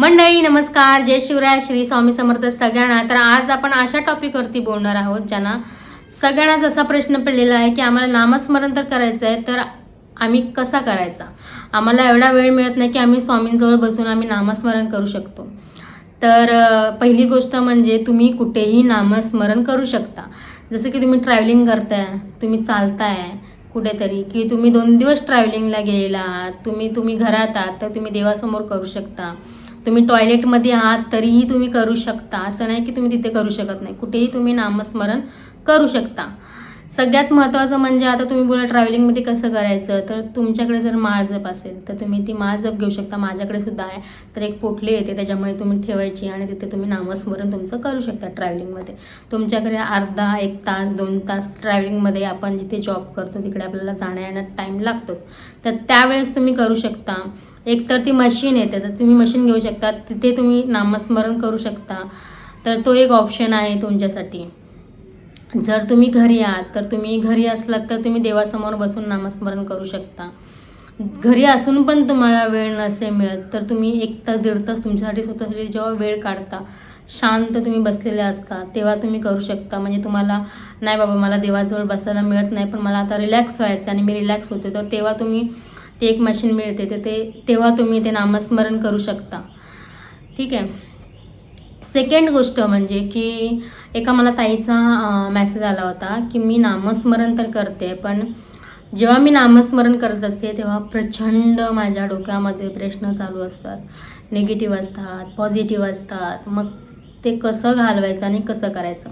मंडळी नमस्कार, जय शिवराय, श्री स्वामी समर्थ सगळ्यांना. तर आज आपण अशा टॉपिकवरती बोलणार आहोत ज्यांना सगळ्यांनाच असा प्रश्न पडलेला आहे की आम्हाला नामस्मरण तर करायचं आहे, तर आम्ही कसा करायचा. आम्हाला एवढा वेळ मिळत नाही की आम्ही स्वामींजवळ बसून आम्ही नामस्मरण करू शकतो. तर पहिली गोष्ट म्हणजे तुम्ही कुठेही नामस्मरण करू शकता. जसं की तुम्ही ट्रॅव्हलिंग करताय, तुम्ही चालताय कुठेतरी, की तुम्ही 2 दिवस ट्रॅव्हलिंगला गेलेला आहात, तुम्ही घरात आहात, तर तुम्ही देवासमोर करू शकता. तुम्ही टॉयलेटमध्ये आहात तरीही तुम्ही करू शकता. असं नाही की तुम्ही तिथे करू शकत नाही, कुठेही तुम्ही नामस्मरण करू शकता. सगळ्यात महत्त्वाचं म्हणजे आता तुम्ही बोला ट्रॅव्हलिंगमध्ये कसं करायचं, तर तुमच्याकडे जर माळजप असेल तर तुम्ही ती माळजप घेऊ शकता. माझ्याकडे सुद्धा आहे. तर एक पोटली येते, त्याच्यामध्ये तुम्ही ठेवायची आणि तिथे तुम्ही नामस्मरण तुमचं करू शकता. ट्रॅव्हलिंगमध्ये तुमच्याकडे अर्धा 1 तास 2 तास ट्रॅव्हलिंगमध्ये आपण जिथे जॉब करतो तिकडे आपल्याला जाण्या येण्यात टाईम लागतोच, तर त्यावेळेस तुम्ही करू शकता. एक तर ती मशीन येते, तर तुम्ही मशीन घेऊ शकता, तिथे तुम्ही नामस्मरण करू शकता. तर तो एक ऑप्शन आहे तुमच्यासाठी. जर तुम्ही घरी आहात तर तुम्ही घरी असलात तर तुम्ही देवासमोर बसून नामस्मरण करू शकता. घरी असून पण तुम्हाला वेळ नसेल मिळत तर तुम्ही 1 तास 1.5 तास तुमच्यासाठी स्वतःसाठी जेव्हा वेळ काढता, शांत तुम्ही बसलेले असता, तेव्हा तुम्ही करू शकता. म्हणजे तुम्हाला नाही बाबा मला देवाजवळ बसायला मिळत नाही, पण मला आता रिलॅक्स व्हायचं आणि मी रिलॅक्स होते, तर तेव्हा तुम्ही ते एक मशीन मिळते, तर तेव्हा तुम्ही ते नामस्मरण करू शकता. ठीक आहे. सेकंड गोष्ट म्हणजे की एका मला ताईचा मेसेज आला होता की मी नामस्मरण तर करते, पण जेव्हा मी नामस्मरण करत असते तेव्हा प्रचंड माझ्या डोक्यामध्ये प्रश्न चालू असतात, निगेटिव्ह असतात, पॉझिटिव्ह असतात. मग ते कसं घालवायचं आणि कसं करायचं.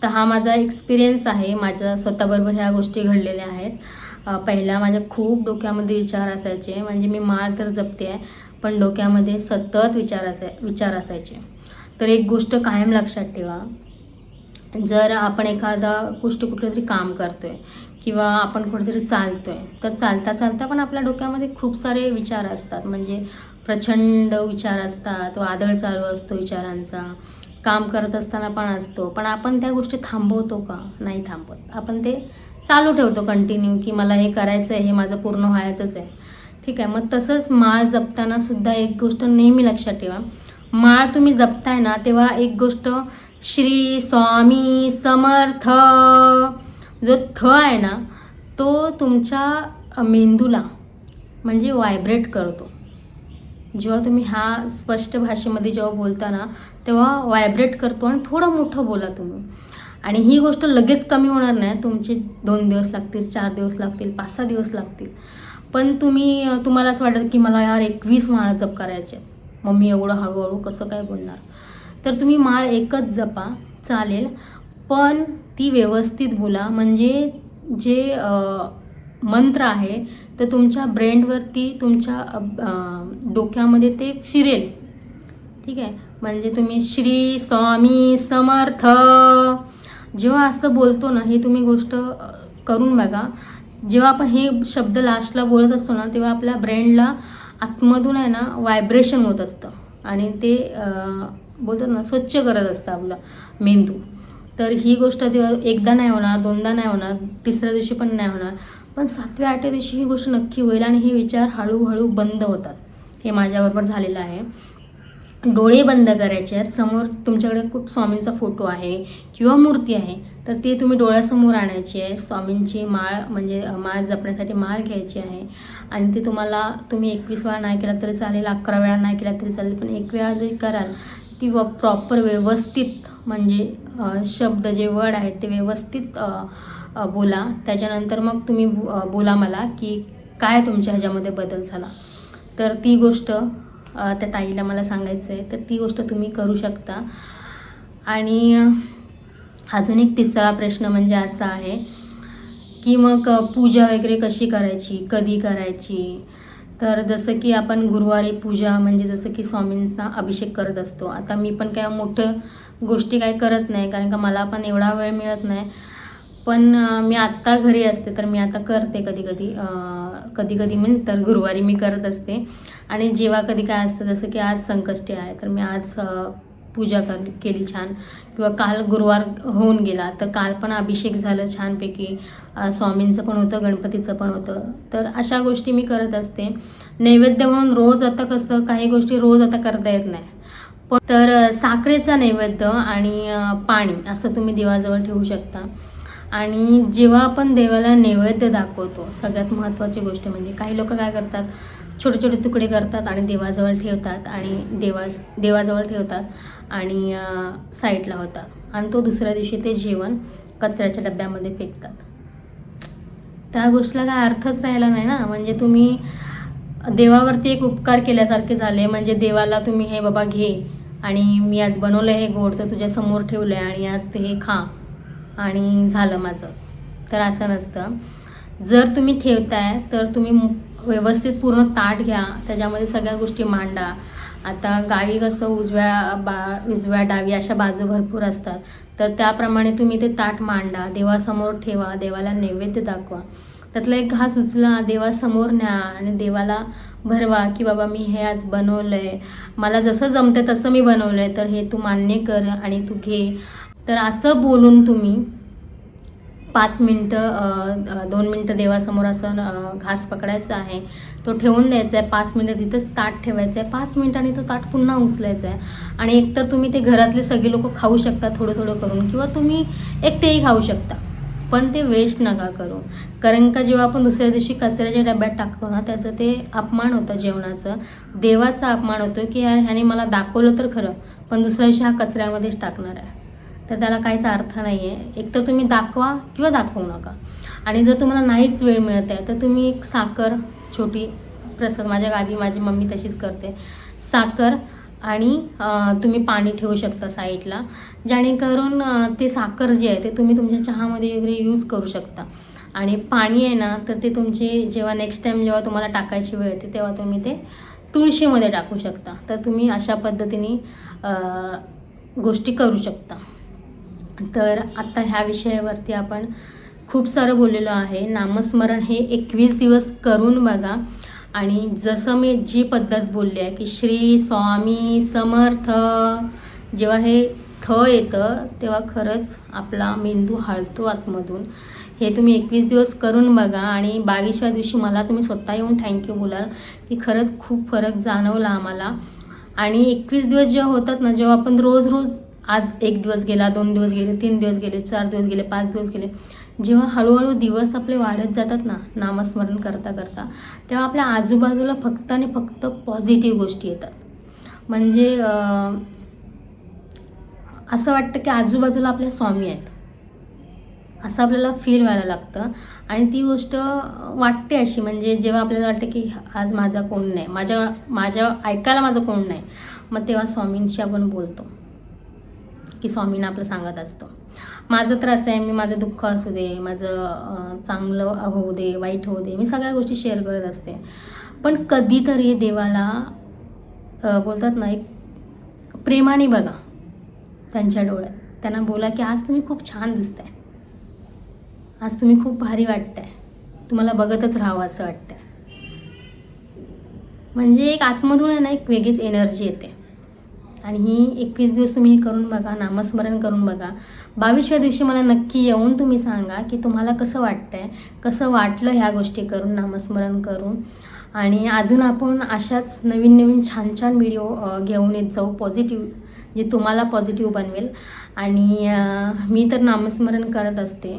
तर हा माझा एक्सपिरियन्स आहे. माझ्या स्वतःबरोबर ह्या गोष्टी घडलेल्या आहेत. पहिला माझ्या खूप डोक्यामध्ये विचार असायचे, म्हणजे मी माळ तर जपते आहे पण डोक्यामध्ये सतत विचार असायचे. तर एक गोष्ट कायम लक्षात ठेवा, जर आपण एखादा कुठलं तरी काम करतो आहे किंवा आपण कुठेतरी चालतो आहे, तर चालता चालता पण आपल्या डोक्यामध्ये खूप सारे विचार असतात, म्हणजे प्रचंड विचार असतात, वादळ चालू असतो विचारांचा. काम करत असताना पण असतो, पण आपण त्या गोष्टी थांबवतो का? नाही थांबवत. आपण ते चालू ठेवतो कंटिन्यू, की मला हे करायचं आहे, हे माझं पूर्ण व्हायचंच आहे. ठीक आहे. मग तसंच माळ जपताना सुद्धा एक गोष्ट नेहमी लक्षात ठेवा, माळ तुम्ही जपताय ना तेव्हा एक गोष्ट श्री स्वामी समर्थ, जो थ आहे ना तो तुमच्या मेंदूला म्हणजे व्हायब्रेट करतो. जेव्हा तुम्ही हा स्पष्ट भाषेमध्ये जेव्हा बोलता ना तेव्हा व्हायब्रेट करतो आणि थोडं मोठं बोला तुम्ही. आणि ही गोष्ट लगेच कमी होणार नाही, तुमचे 2 दिवस लागतील, 4 दिवस लागतील, 5-6 दिवस लागतील. पण तुम्हाला असं वाटतं की मला यार 21 माळा जप करायचे, मग मी एवढं हळूहळू कसं काय बोलणार. तर तुम्ही माळ एकच जपा, चालेल, पण ती व्यवस्थित बोला. म्हणजे जे मंत्र आहे तर तुमच्या ब्रेनवरती तुमच्या डोक्यामध्ये ते फिरेल. ठीक आहे. म्हणजे तुम्ही श्री स्वामी समर्थ जेव्हा असं बोलतो ना, हे तुम्ही गोष्ट करून बघा. जेव्हा आपण हे शब्द लास्टला बोलत असतो ना तेव्हा आपल्या ब्रेनला आतमधून आहे ना व्हायब्रेशन होत असतं आणि ते बोलतात ना स्वच्छ करत असतं आपलं मेंदू. तर ही गोष्ट एकदा नाही होणार, 2दा नाही होणार, 3ऱ्या दिवशी पण नाही होणार, पण 7व्या-8व्या दिवशी ही गोष्ट नक्की होईल आणि हे विचार हळूहळू बंद होतात. हे माझ्याबरोबर झालेलं आहे. डोळे बंद करायचे आहेत. समोर तुमच्याकडे स्वामींचा फोटो आहे किंवा मूर्ती आहे, तर ते तुम्ही डोळ्यासमोर आणायची आहे. स्वामींची माळ म्हणजे माळ जपण्यासाठी माळ घ्यायची आहे आणि ते तुम्ही 21 वेळा नाही केला तरी चालेल, 11 वेळा नाही केला तरी चालेल, पण 1 वेळा जरी कराल ती प्रॉपर व्यवस्थित म्हणजे शब्द जे वर्ड आहेत ते व्यवस्थित बोला. त्याच्यानंतर मग तुम्ही बोला मला की काय तुमच्या ह्याच्यामध्ये बदल झाला. तर ती गोष्ट त्या ताईला मला सांगायचं आहे, तर ती गोष्ट तुम्ही करू शकता. आणि अजून एक 3रा प्रश्न म्हणजे असा आहे की मग पूजा वगैरे कशी करायची, कधी करायची. तर जसं की आपण गुरुवारी पूजा म्हणजे जसं की स्वामींना अभिषेक करत असतो. आता मी पण काय मोठं गोष्टी काय करत नाही, कारण का मला पण एवढा वेळ मिळत नाही, पण मी आत्ता घरी असते तर मी आता करते कधी म्हणजे तर गुरुवारी मी करत असते. आणि जेव्हा कधी काय असतं, जसं की आज संकष्टी आहे तर मी आज पूजा केली छान, किंवा काल गुरुवार होऊन गेला तर काल पण अभिषेक झालं छानपैकी, स्वामींचं पण होतं, गणपतीचं पण होतं. तर अशा गोष्टी मी करत असते. नैवेद्य म्हणून रोज आता कसं काही गोष्टी रोज आता करता येत नाही, तर साखरेचा नैवेद्य आणि पाणी असं तुम्ही देवाजवळ ठेवू शकता. आणि जेव्हा आपण देवाला नैवेद्य दाखवतो, सगळ्यात महत्त्वाची गोष्ट म्हणजे काही लोक काय करतात, छोटे छोटे तुकडे करतात आणि देवाजवळ ठेवतात आणि देवाजवळ ठेवतात आणि साईडला होतात आणि तो दुसऱ्या दिवशी ते जेवण कचऱ्याच्या डब्यामध्ये फेकतात. त्या गोष्टीला काय अर्थच राहिला नाही ना. म्हणजे तुम्ही देवावरती एक उपकार केल्यासारखे झाले. म्हणजे देवाला तुम्ही हे बाबा घे आणि मी आज बनवलं हे गोड तर तुझ्यासमोर ठेवलं आहे आणि आज ते हे खा आणि झालं माझं. तर असं नसतं. जर तुम्ही ठेवताय तर तुम्ही व्यवस्थित पूर्ण ताट घ्या, त्याच्यामध्ये सगळ्या गोष्टी मांडा. आता गावी कसं उजव्या डावी अशा बाजू भरपूर असतात, तर त्याप्रमाणे तुम्ही ते ताट मांडा, देवासमोर ठेवा, देवाला नैवेद्य दाखवा. त्यातला एक घास उचला, देवासमोर न्या आणि देवाला भरवा की बाबा मी हे आज बनवलं आहे, मला जसं जमतं तसं मी बनवलं आहे, तर हे तू मान्य कर आणि तू घे. तर असं बोलून तुम्ही 5 मिनटं 2 मिनटं देवासमोर असं घास पकडायचा आहे, तो ठेवून द्यायचा आहे. 5 मिनटं तिथंच ताट ठेवायचं आहे. 5 मिनटांनी तो ताट पुन्हा उचलायचा आहे. आणि एकतर तुम्ही ते घरातले सगळे लोक खाऊ शकता थोडं थोडं करून, किंवा तुम्ही एकटेही खाऊ शकता, पण ते वेस्ट नका करू. कारण का जेव्हा आपण दुसऱ्या दिवशी कचऱ्याच्या डब्यात टाकतो ना, त्याचं ते अपमान होतं जेवणाचं, देवाचा अपमान होतो की यार ह्याने मला दाखवलं तर खरं, पण दुसऱ्या दिवशी हा कचऱ्यामध्येच टाकणार आहे. तर त्याला काहीच अर्थ नाही आहे. एकतर तुम्ही दाखवा किंवा दाखवू नका. आणि जर तुम्हाला नाहीच वेळ मिळत आहे तर तुम्ही एक साखर छोटी प्रसाद, माझ्या गावी माझी मम्मी तशीच करते, साखर आणि तुम्ही पाणी ठेवू शकता साईडला, जेणेकरून ते साखर जे आहे ते तुम्ही तुमच्या चहामध्ये वगैरे यूज करू शकता. आणि पाणी आहे ना, तर ते तुमचे जेव्हा नेक्स्ट टाईम जेव्हा तुम्हाला टाकायची वेळ येते तेव्हा तुम्ही ते तुळशीमध्ये टाकू शकता. तर तुम्ही अशा पद्धतीने गोष्टी करू शकता. तर आत्ता ह्या विषयावरती आपण खूप सारं बोललेलो आहे. नामस्मरण हे 21 दिवस करून बघा. आणि जसं मी जी पद्धत बोलली आहे की श्री स्वामी समर्थ, जेव्हा हे येतं तेव्हा खरंच आपला मेंदू हलतो आतमधून. हे तुम्ही 21 दिवस करून बघा आणि 22व्या दिवशी मला तुम्ही स्वतः येऊन थँक्यू बोलाल की खरंच खूप फरक जाणवला आम्हाला. आणि 21 दिवस जेव्हा होतात ना, जेव्हा आपण रोज आज 1 दिवस गेला, 2 दिवस गेले, 3 दिवस गेले, 4 दिवस गेले, 5 दिवस गेले, जेव्हा हळूहळू दिवस आपले वाढत जातात ना नामस्मरण करता करता, तेव्हा आपल्या आजूबाजूला फक्त आणि फक्त पॉझिटिव्ह गोष्टी येतात. म्हणजे असं वाटतं की आजूबाजूला आपल्या स्वामी आहेत असं आपल्याला फील व्हायला लागतं. आणि ती गोष्ट वाटते अशी, म्हणजे जेव्हा आपल्याला वाटतं की आज माझा कोण नाही, माझ्या ऐकायला माझं कोण नाही, मग तेव्हा स्वामींशी आपण बोलतो की स्वामींना आपलं सांगत असतो. माझं तर असं आहे, मी माझं दुःख असू दे, माझं चांगलं होऊ दे, वाईट होऊ दे, मी सगळ्या गोष्टी शेअर करत असते. पण कधीतरी देवाला बोलतात ना, एक प्रेमाने बघा त्यांच्या डोळ्यात, त्यांना बोला की आज तुम्ही खूप छान दिसताय, आज तुम्ही खूप भारी वाटताय, तुम्हाला बघतच राहावं असं वाटतंय. म्हणजे एक आतमधून आहे ना, एक वेगळीच एनर्जी येते. आणि ही 21 दिवस तुम्ही करून बघा, नामस्मरण करून बघा. 22व्या दिवशी मला नक्की येऊन तुम्ही सांगा की तुम्हाला कसं वाटतंय, कसं वाटलं ह्या गोष्टी करून, नामस्मरण करून. आणि अजून आपण अशाच नवीन नवीन छान छान व्हिडिओ घेऊन येत जाऊ, पॉझिटिव्ह, जे तुम्हाला पॉझिटिव्ह बनवेल. आणि मी तर नामस्मरण करत असते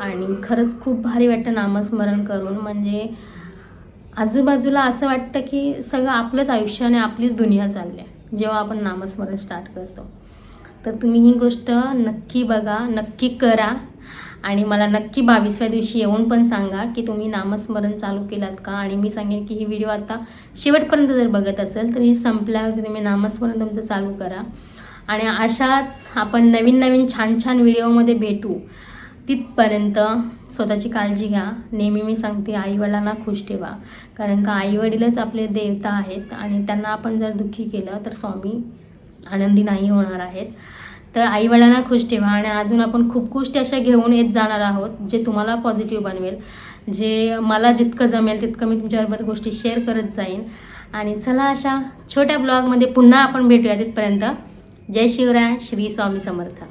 आणि खरंच खूप भारी वाटतं नामस्मरण करून. म्हणजे आजूबाजूला असं वाटतं की सगळं आपलंच आयुष्य आणि आपलीच दुनिया चालली आहे जेव्हा आपण नामस्मरण स्टार्ट करतो. तर तुम्ही ही गोष्ट नक्की बघा, नक्की करा. आणि मला नक्की 22व्या दिवशी येऊन पण सांगा की तुम्ही नामस्मरण चालू केलात का. आणि मी सांगेन की ही व्हिडिओ आता शेवटपर्यंत जर बघत असेल तर ही संपल्यावर तुम्ही नामस्मरण तुमचं चालू करा. आणि अशाच आपण नवीन नवीन छान छान व्हिडिओमध्ये भेटू. तिथपर्यंत स्वतःची काळजी घ्या. नेहमी मी सांगते, आईवडिलांना खुश ठेवा, कारण का आईवडीलच आपले देवता आहेत आणि त्यांना आपण जर दुःखी केलं तर स्वामी आनंदी नाही होणार आहेत. तर आईवडिलांना खुश ठेवा. आणि अजून आपण खूप गोष्टी अशा घेऊन येत जाणार आहोत जे तुम्हाला पॉझिटिव्ह बनवेल. जे मला जितकं जमेल तितकं मी तुमच्याबरोबर गोष्टी शेअर करत जाईन. आणि चला, अशा छोट्या ब्लॉगमध्ये पुन्हा आपण भेटूया. तिथपर्यंत जय शिवराय, श्री स्वामी समर्थ.